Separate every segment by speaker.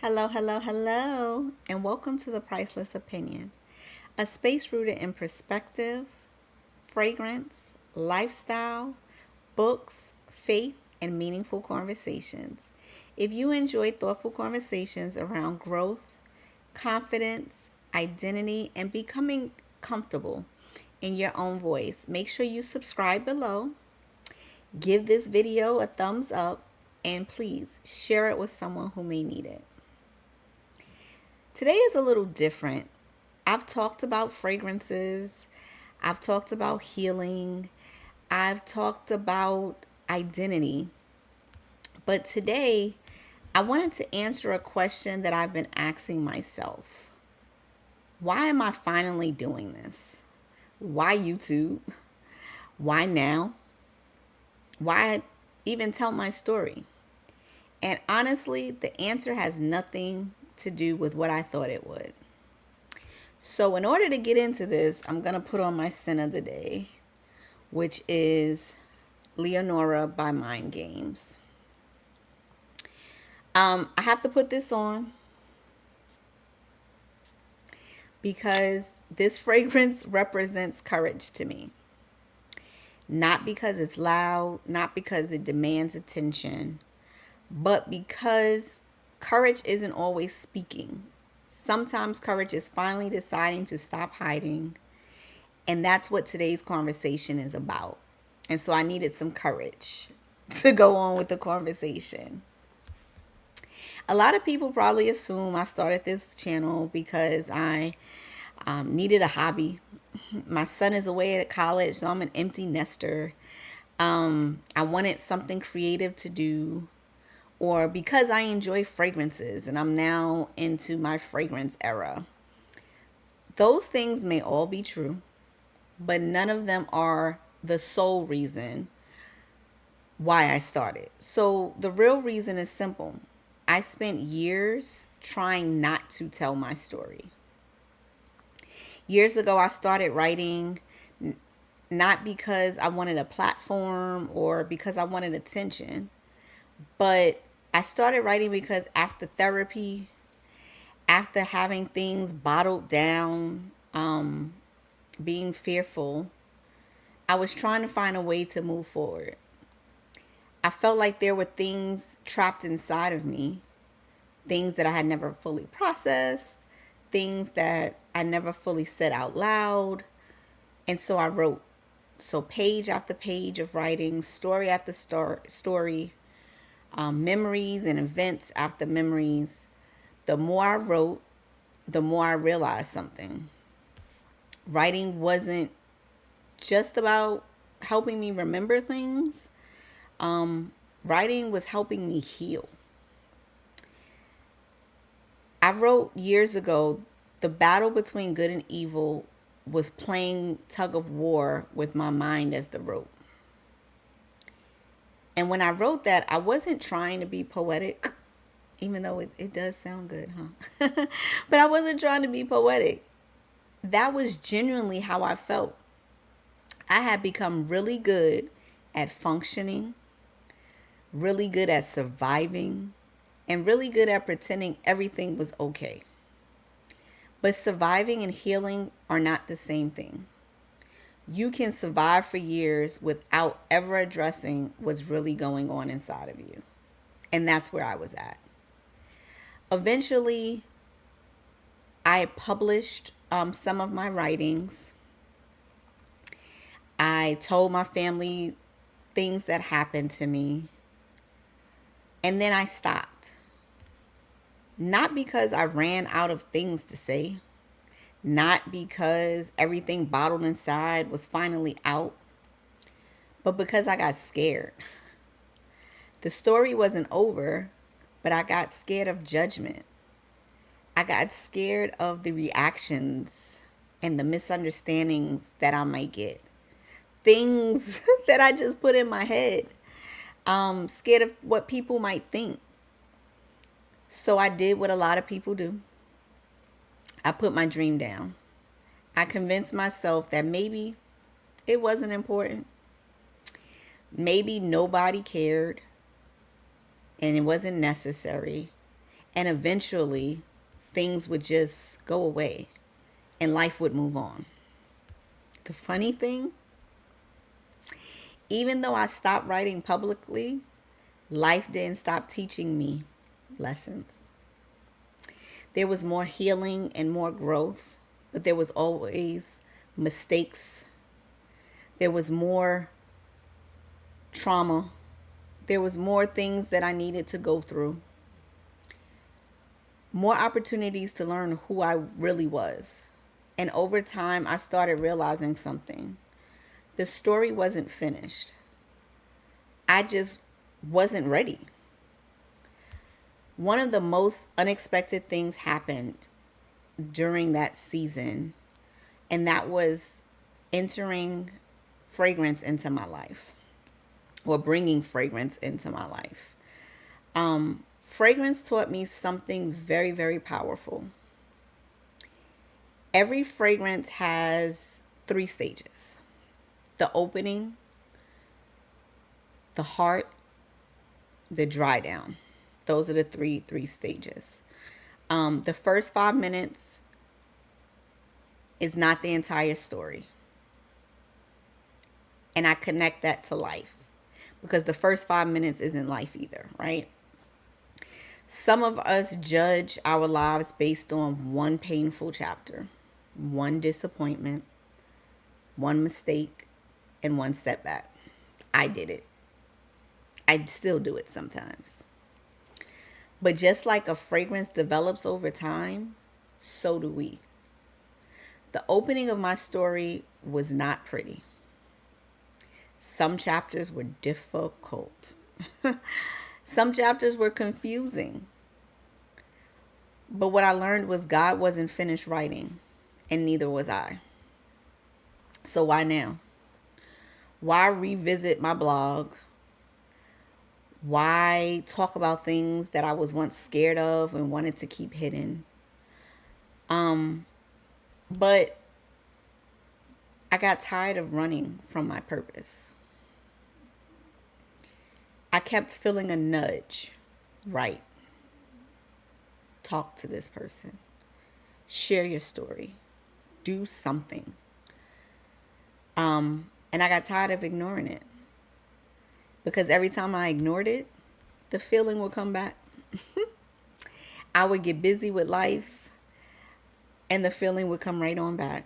Speaker 1: Hello, hello, hello, and welcome to the Priceless Opinion, a space rooted in perspective, fragrance, lifestyle, books, faith, and meaningful conversations. If you enjoy thoughtful conversations around growth, confidence, identity, and becoming comfortable in your own voice, make sure you subscribe below, give this video a thumbs up, and please share it with someone who may need it. Today is a little different. I've talked about fragrances, I've talked about healing, I've talked about identity. But today, I wanted to answer a question that I've been asking myself. Why am I finally doing this? Why YouTube? Why now? Why even tell my story? And honestly, the answer has nothing to do with what I thought it would. So, in order to get into this, I'm going to put on my scent of the day, which is Lionora by Mind Games. I have to put this on because this fragrance represents courage to me. Not because it's loud, not because it demands attention, but because courage isn't always speaking. Sometimes courage is finally deciding to stop hiding. And that's what today's conversation is about. And so I needed some courage to go on with the conversation. A lot of people probably assume I started this channel because I needed a hobby. My son is away at college, so I'm an empty nester. I wanted something creative to do, or because I enjoy fragrances and I'm now into my fragrance era. Those things may all be true, but none of them are the sole reason why I started. So the real reason is simple. I spent years trying not to tell my story. Years ago, I started writing not because I wanted a platform or because I wanted attention, but I started writing because after therapy, after having things bottled down, being fearful, I was trying to find a way to move forward. I felt like there were things trapped inside of me, things that I had never fully processed, things that I never fully said out loud. And so I wrote. So page after page of writing, story after story, memories and events after memories. The more I wrote, the more I realized something. Writing wasn't just about helping me remember things. Writing was helping me heal. I wrote years ago, the battle between good and evil was playing tug of war with my mind as the rope. And when I wrote that, I wasn't trying to be poetic, even though it does sound good, huh? But I wasn't trying to be poetic. That was genuinely how I felt. I had become really good at functioning, really good at surviving, and really good at pretending everything was okay. But surviving and healing are not the same thing. You can survive for years without ever addressing what's really going on inside of you. And that's where I was at. Eventually, I published some of my writings. I told my family things that happened to me. And then I stopped. Not because I ran out of things to say, not because everything bottled inside was finally out, but because I got scared. The story wasn't over, but I got scared of judgment. I got scared of the reactions and the misunderstandings that I might get. Things that I just put in my head. Scared of what people might think. So I did what a lot of people do. I put my dream down. I convinced myself that maybe it wasn't important. Maybe nobody cared and it wasn't necessary. And eventually, things would just go away and life would move on. The funny thing, even though I stopped writing publicly, life didn't stop teaching me lessons. There was more healing and more growth, but there was always mistakes. There was more trauma. There was more things that I needed to go through. More opportunities to learn who I really was. And over time, I started realizing something. The story wasn't finished. I just wasn't ready. One of the most unexpected things happened during that season, and that was entering fragrance into my life, or bringing fragrance into my life. Fragrance taught me something very, very powerful. Every fragrance has 3 stages: the opening, the heart, the dry down. Those are the three stages. The first 5 minutes is not the entire story. And I connect that to life, because the first 5 minutes isn't life either, right? Some of us judge our lives based on one painful chapter, one disappointment, one mistake, and one setback. I did it. I still do it sometimes. But just like a fragrance develops over time, so do we. The opening of my story was not pretty. Some chapters were difficult. Some chapters were confusing. But what I learned was God wasn't finished writing, and neither was I. So why now? Why revisit my blog? Why talk about things that I was once scared of and wanted to keep hidden? But I got tired of running from my purpose. I kept feeling a nudge. Right. Talk to this person. Share your story. Do something. And I got tired of ignoring it. Because every time I ignored it, the feeling would come back. I would get busy with life, and the feeling would come right on back.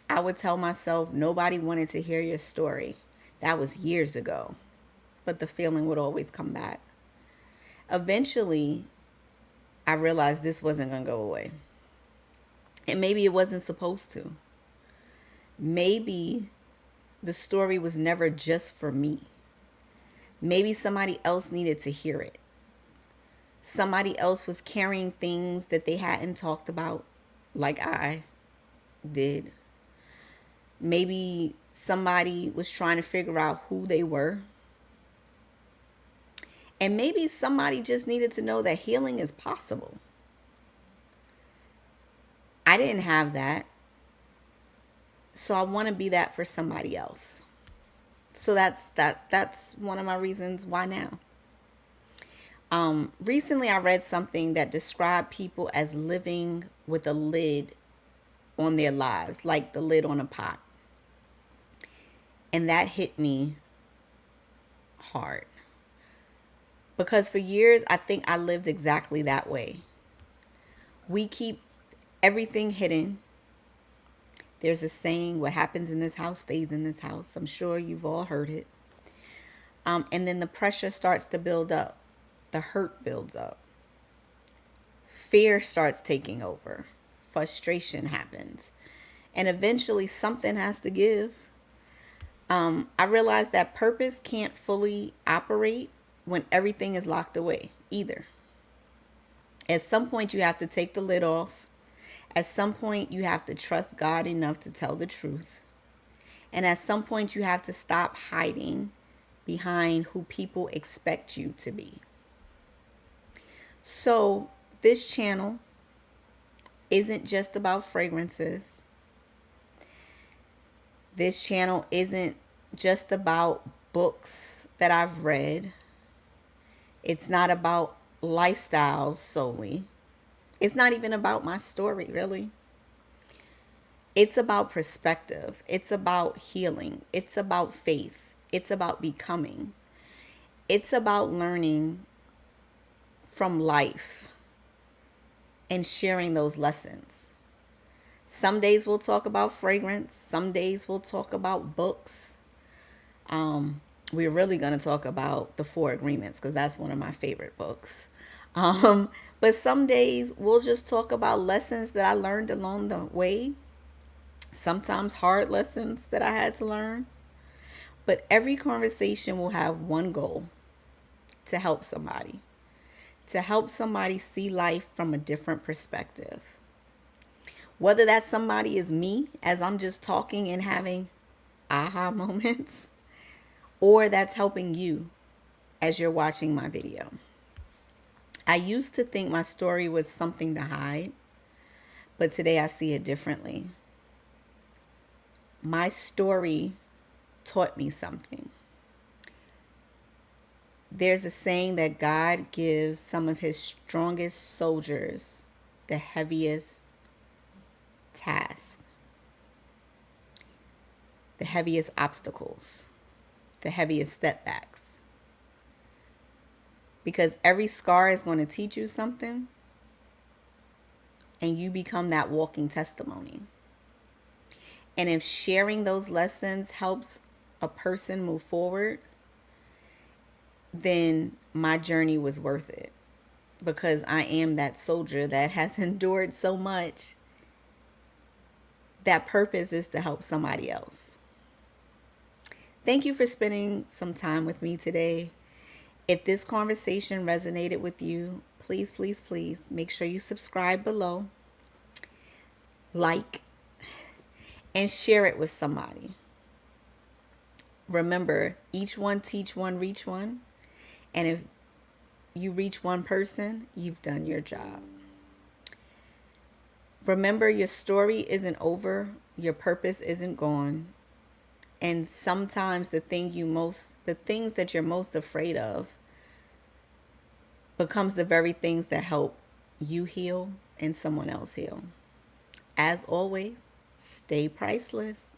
Speaker 1: I would tell myself nobody wanted to hear your story. That was years ago. But the feeling would always come back. Eventually, I realized this wasn't going to go away. And maybe it wasn't supposed to. Maybe the story was never just for me. Maybe somebody else needed to hear it. Somebody else was carrying things that they hadn't talked about, like I did. Maybe somebody was trying to figure out who they were. And maybe somebody just needed to know that healing is possible. I didn't have that. So I want to be that for somebody else. So that's one of my reasons why now. Recently I read something that described people as living with a lid on their lives, like the lid on a pot. And that hit me hard. Because for years, I think I lived exactly that way. We keep everything hidden. There's a saying, what happens in this house stays in this house. I'm sure you've all heard it. And then the pressure starts to build up. The hurt builds up. Fear starts taking over. Frustration happens. And eventually something has to give. I realized that purpose can't fully operate when everything is locked away either. At some point, you have to take the lid off. At some point, you have to trust God enough to tell the truth. And at some point, you have to stop hiding behind who people expect you to be. So this channel isn't just about fragrances. This channel isn't just about books that I've read. It's not about lifestyles solely. It's not even about my story, really. It's about perspective. It's about healing. It's about faith. It's about becoming. It's about learning from life and sharing those lessons. Some days we'll talk about fragrance. Some days we'll talk about books. We're really going to talk about the Four Agreements because that's one of my favorite books. Um, but some days we'll just talk about lessons that I learned along the way. Sometimes hard lessons that I had to learn. But every conversation will have one goal: to help somebody, to help somebody see life from a different perspective. Whether that somebody is me as I'm just talking and having aha moments, or that's helping you as you're watching my video. I used to think my story was something to hide, but today I see it differently. My story taught me something. There's a saying that God gives some of his strongest soldiers the heaviest task, the heaviest obstacles, the heaviest setbacks. Because every scar is going to teach you something, and you become that walking testimony. And if sharing those lessons helps a person move forward, then my journey was worth it, because I am that soldier that has endured so much. That purpose is to help somebody else. Thank you for spending some time with me today. If this conversation resonated with you, please, please, please make sure you subscribe below, like, and share it with somebody. Remember, each one teach one, reach one. And if you reach one person, you've done your job. Remember, your story isn't over. Your purpose isn't gone. And sometimes the things that you're most afraid of becomes the very things that help you heal and someone else heal. As always, stay priceless.